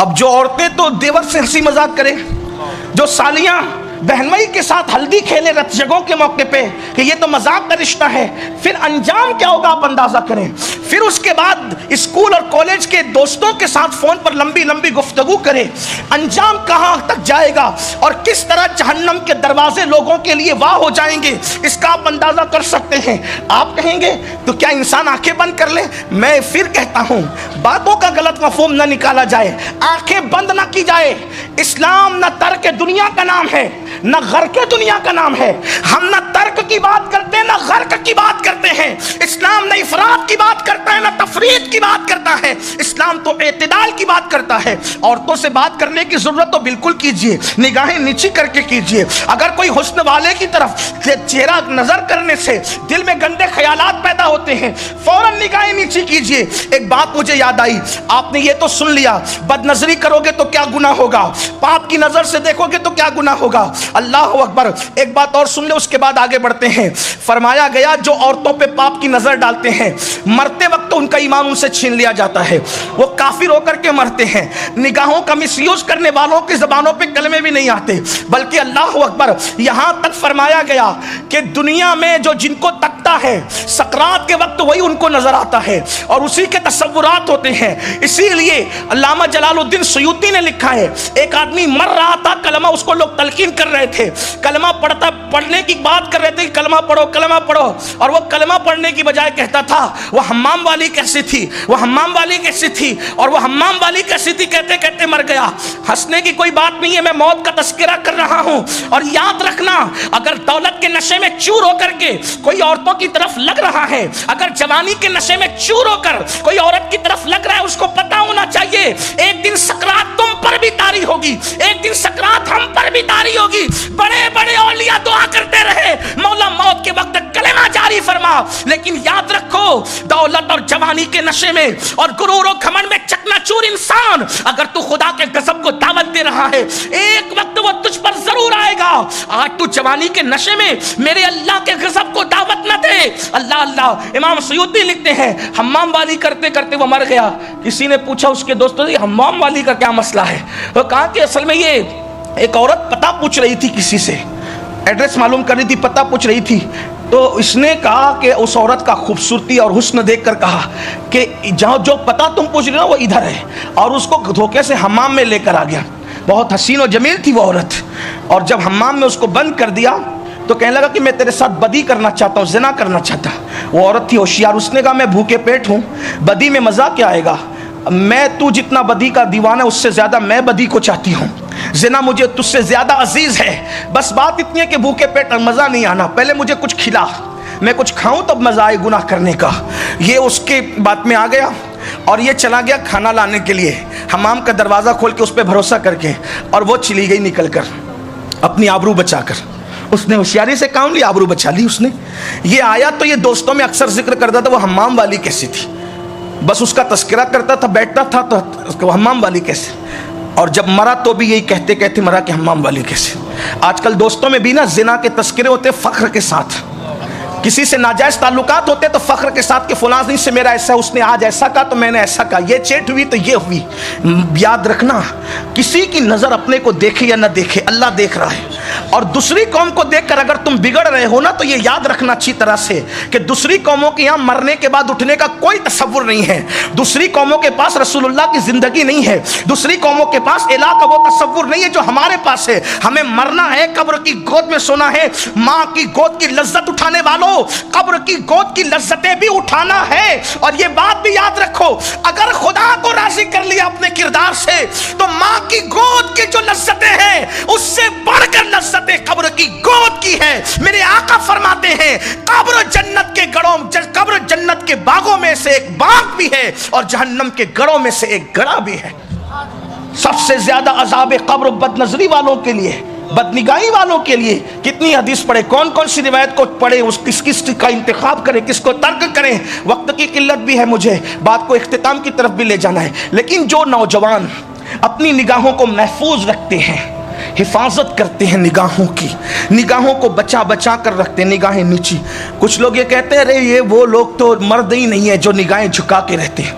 अब जो औरतें तो देवर से हंसी मजाक करें, जो सालियां बहनोई के साथ हल्दी खेले रतजगों के मौके पे कि ये तो मजाक का रिश्ता है, फिर अंजाम क्या होगा आप अंदाजा करें। फिर उसके बाद स्कूल और कॉलेज के दोस्तों के साथ फोन पर लंबी लंबी गुफ्तगू करे, अंजाम कहां तक जाएगा और किस तरह जहन्नम के दरवाजे लोगों के लिए वाह हो जाएंगे, इसका आप अंदाजा कर सकते हैं। आप कहेंगे तो क्या इंसान आंखें बंद कर ले? मैं फिर कहता हूं, बातों का गलत मफहूम न निकाला जाए, आंखें बंद न की जाए। इस्लाम न तर्क दुनिया का नाम है, न गर्क दुनिया का नाम है। हम न तर्क की बात करते हैं, न गर्क की बात करते हैं। इस्लाम न इफरात की बात करता है, न तफरीद की बात करता है। इस्लाम तो एतदाल की बात करता है। औरतों से बात करने की जरूरत तो बिल्कुल कीजिए, निगाहें नीची करके कीजिए। अगर कोई हुस्न वाले की तरफ चेहरा नजर करने से दिल में गंदे ख्यालात पैदा होते हैं, फौरन निगाहें नीची कीजिए। एक बात मुझे याद आई, आपने ये तो सुन लिया, बदनजरी करोगे तो क्या गुनाह होगा, पाप की नजर से देखोगे तो क्या गुनाह होगा। अल्लाह अकबर। एक बात और सुन ले, उसके बाद आगे बढ़ते हैं। फरमाया गया जो औरतों पे पाप की नजर डालते हैं, मरते वक्त तो उनका ईमान उनसे छीन लिया जाता है, वो काफिर होकर के मरते हैं। निगाहों का मिसयूज करने वालों की जबानों पे कलमे भी नहीं आते, बल्कि अल्लाह अकबर, यहां तक फरमाया गया कि दुनिया में जो जिनको तकता है, सकरात के वक्त वही उनको नजर आता है और उसी के तसव्वुरात होते हैं। इसीलिए अल्लामा जलालुद्दीन सुयूती ने लिखा है, एक आदमी मर रहा था, कलमा उसको लोग तलकीन कर रहे थे, कलमा पढ़ने की बात कर रहे थे, कलमा पढ़ो कलमा पढ़ो, और वो कलमा पढ़ने की बजाय कहता था वो हम्माम वाली कैसी थी, वो हम्माम वाली कैसी थी, और वो हम्माम वाली कैसी थी कहते कहते मर गया। हंसने की कोई बात नहीं है, मैं मौत का तस्करा कर रहा हूं। और याद रखना, अगर दौलत के नशे में चूर होकर के कोई औरतों की तरफ लग रहा है, अगर जवानी के नशे में चूर होकर कोई औरत की तरफ लग रहा है, उसको पता होना चाहिए एक दिन सकरात तुम पर भी तारी होगी, एक दिन सकरात हम पर भी तारी होगी। बड़े बड़े औलिया दुआ करते रहे, मौला मौत के वक्त कलेमा जारी फरमा, लेकिन याद रखो दौलत और जवानी के नशे में और गुरूर और घमंड में चकनाचूर इंसान, अगर तू खुदा के गजब को दावत दे रहा है, एक वक्त वो तुझ पर जरूर आएगा। आज तू जवानी के नशे में मेरे अल्लाह के गजब को दावत न दे। अल्लाह अल्लाह। इमाम सयूती लिखते हैं, हम्माम वाली करते करते वो मर गया। किसी ने पूछा उसके दोस्तों से, हम्माम वाली का क्या मसला है? वो कहा कि असल में ये एक औरत पता पूछ रही थी, किसी से एड्रेस मालूम कर रही थी, पता पूछ रही थी, तो इसने कहा कि उस औरत का खूबसूरती और हुस्न देखकर कहा कि जहाँ जो पता तुम पूछ रहे हो वो इधर है, और उसको धोखे से हम्माम में लेकर आ गया। बहुत हसीन और जमील थी वो औरत, और जब हम्माम में उसको बंद कर दिया तो कहने लगा कि मैं तेरे साथ बदी करना चाहता हूँ, जिना करना चाहता। वो औरत थी होशियार, उसने कहा मैं भूखे पेट हूँ, बदी में मजा क्या आएगा, मैं तू जितना बदी का दीवाना है उससे ज्यादा मैं बदी को चाहती हूँ, जिना मुझे तुझसे ज्यादा अजीज है। बस बात इतनी है कि भूखे पेट मजा नहीं आना, पहले मुझे कुछ खिला, मैं कुछ खाऊं तब मजा आए गुनाह करने का। ये उसके बात में आ गया और ये चला गया खाना लाने के लिए, हमाम का दरवाजा खोल के उस पर भरोसा करके, और वो चली गई निकल कर अपनी आबरू बचाकर। उसने होशियारी से काम लिया, आबरू बचा ली उसने। ये आया तो ये दोस्तों में अक्सर जिक्र करता था वो हम्माम वाली कैसी थी, बस उसका तस्करा करता था, बैठता था तो उसको हम्माम वाली कैसे, और जब मरा तो भी यही कहते कहते मरा कि हम्माम वाली कैसे। आजकल दोस्तों में भी ना जिना के तस्करे होते फख्र के साथ, किसी से नाजायज ताल्लुकात होते तो फख्र के साथ कि फलां से मेरा ऐसा, उसने आज ऐसा कहा तो मैंने ऐसा कहा, ये चेट हुई तो ये हुई। याद रखना, किसी की नजर अपने को देखे या ना देखे, अल्लाह देख रहा है। और दूसरी कौम को देखकर अगर तुम बिगड़ रहे हो ना, तो ये याद रखना अच्छी तरह से कि दूसरी कौमों के यहाँ मरने के बाद उठने का कोई तसव्वुर नहीं है। दूसरी कौमों के पास रसूलुल्लाह की जिंदगी नहीं है, दूसरी कौमों के पास इलाह का वो तसव्वुर नहीं है जो हमारे पास है। हमें मरना है, कब्र की गोद में सोना है, माँ की गोद की लज्जत उठाने वालों, कब्र की गोद की लज्जतें भी उठाना है। और ये बात भी याद रखो, अगर खुदा को राजी कर लिया अपने किरदार से, तो माँ की गोद की जो लज्जतें हैं उससे बढ़कर लज्जतें कब्र की गोद की है। मेरे आका फरमाते हैं, कब्र जन्नत के गढ़ों, कब्र जन्नत के बागों में से एक बाग भी है और जहन्नम के गढ़ों में से एक गढ़ा भी है। सबसे ज्यादा अजाब कब्र बदनजरी वालों के लिए, बदनिगाही वालों के लिए। कितनी हदीस पढ़े, कौन कौन सी रिवायत को पढ़े, उस किस किस का इंतखाब करें, किसको तर्क करें। वक्त की किल्लत भी है, मुझे बात को इख्तिताम की तरफ भी ले जाना है। लेकिन जो नौजवान अपनी निगाहों को महफूज रखते हैं, हिफाजत करते हैं निगाहों की, निगाहों को बचा बचा कर रखते हैं, निगाहें नीची। कुछ लोग ये कहते हैं अरे ये वो लोग तो मर्द ही नहीं है जो निगाहें झुका के रहते हैं।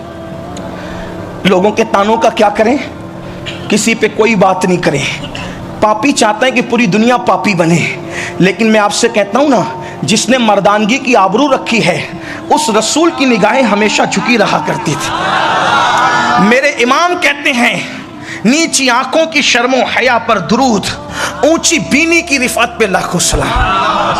लोगों के तानों का क्या करें, किसी पे कोई बात नहीं करे। पापी चाहते हैं कि पूरी दुनिया पापी बने, लेकिन मैं आपसे कहता हूं ना, जिसने मर्दानगी की आबरू रखी है उस रसूल की निगाहें हमेशा झुकी रहा करती थी। मेरे इमाम कहते हैं, नीची आंखों की शर्मो हया पर दुरूद, ऊंची बीनी की रिफत पे लाखों सलाम।